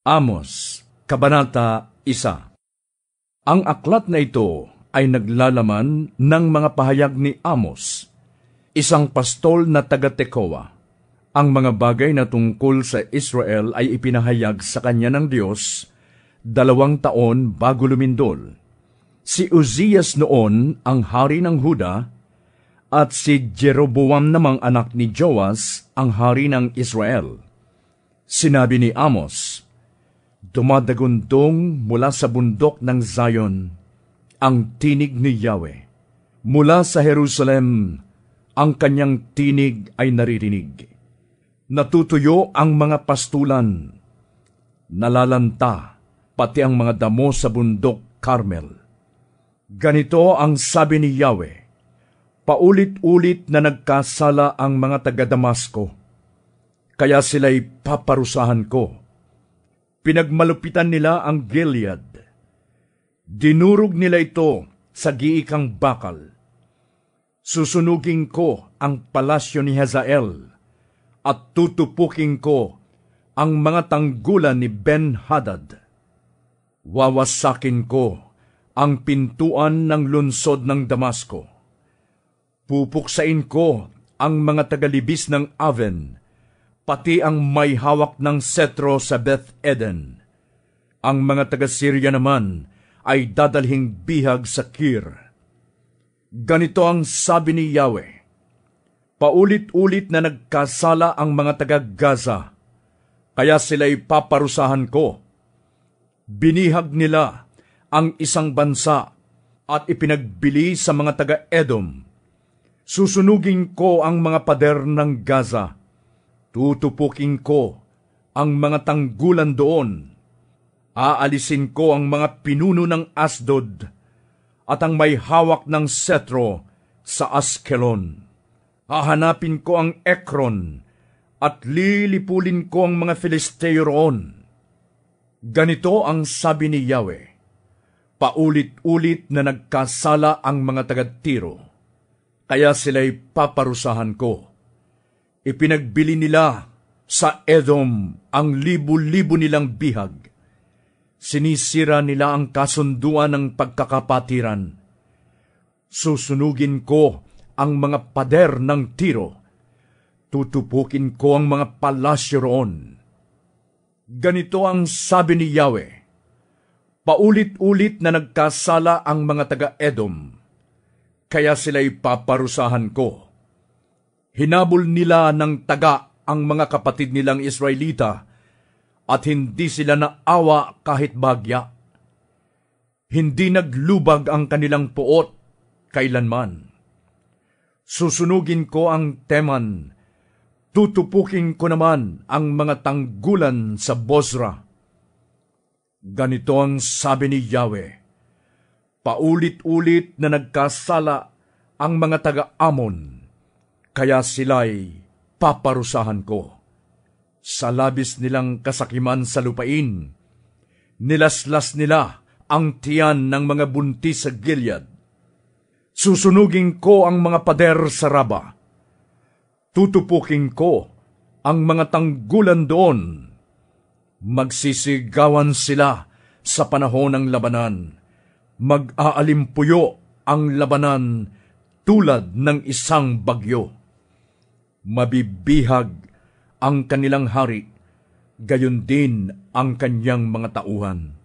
Amos, Kabanata 1. Ang aklat na ito ay naglalaman ng mga pahayag ni Amos, isang pastol na taga-Tekoa. Ang mga bagay na tungkol sa Israel ay ipinahayag sa kanya ng Diyos 2 taon bago lumindol. Si Uzias noon ang hari ng Huda, at si Jeroboam namang anak ni Joas ang hari ng Israel. Sinabi ni Amos, dumadagundong mula sa bundok ng Zion ang tinig ni Yahweh. Mula sa Jerusalem, ang kanyang tinig ay naririnig. Natutuyo ang mga pastulan, nalalanta pati ang mga damo sa bundok Carmel. Ganito ang sabi ni Yahweh, paulit-ulit na nagkasala ang mga taga-Damasco, kaya sila'y paparusahan ko. Pinagmalupitan nila ang Gilead. Dinurog nila ito sa giikang bakal. Susunugin ko ang palasyo ni Hazael at tutupukin ko ang mga tanggulan ni Ben-Hadad. Wawasakin ko ang pintuan ng lunsod ng Damasco. Pupuksain ko ang mga tagalibis ng Aven, pati ang may hawak ng setro sa Beth Eden. Ang mga taga-Syria naman ay dadalhing bihag sa Kir. Ganito ang sabi ni Yahweh, paulit-ulit na nagkasala ang mga taga-Gaza, kaya sila'y paparusahan ko. Binihag nila ang isang bansa at ipinagbili sa mga taga-Edom. Susunugin ko ang mga pader ng Gaza. Tutupukin ko ang mga tanggulan doon. Aalisin ko ang mga pinuno ng Asdod at ang may hawak ng setro sa Askelon. Hahanapin ko ang Ekron at lilipulin ko ang mga Filisteo roon. Ganito ang sabi ni Yahweh, paulit-ulit na nagkasala ang mga taga-Tiro, kaya sila'y paparusahan ko. Ipinagbili nila sa Edom ang libu-libo nilang bihag. Sinisira nila ang kasunduan ng pagkakapatiran. Susunugin ko ang mga pader ng Tiro. Tutupukin ko ang mga palasyo roon. Ganito ang sabi ni Yahweh, paulit-ulit na nagkasala ang mga taga-Edom, kaya sila'y paparusahan ko. Hinabol nila ng taga ang mga kapatid nilang Israelita at hindi sila naawa kahit bagya. Hindi naglubag ang kanilang puot kailanman. Susunugin ko ang Teman, tutupukin ko naman ang mga tanggulan sa Bozra. Ganito ang sabi ni Yahweh, paulit-ulit na nagkasala ang mga taga-Amon, kaya sila'y paparusahan ko. Sa labis nilang kasakiman sa lupain, nilaslas nila ang tiyan ng mga buntis sa Gilead. Susunugin ko ang mga pader sa Raba. Tutupukin ko ang mga tanggulan doon. Magsisigawan sila sa panahon ng labanan. Mag-aalimpuyo ang labanan tulad ng isang bagyo. Mabibihag ang kanilang hari, gayon din ang kanyang mga tauhan.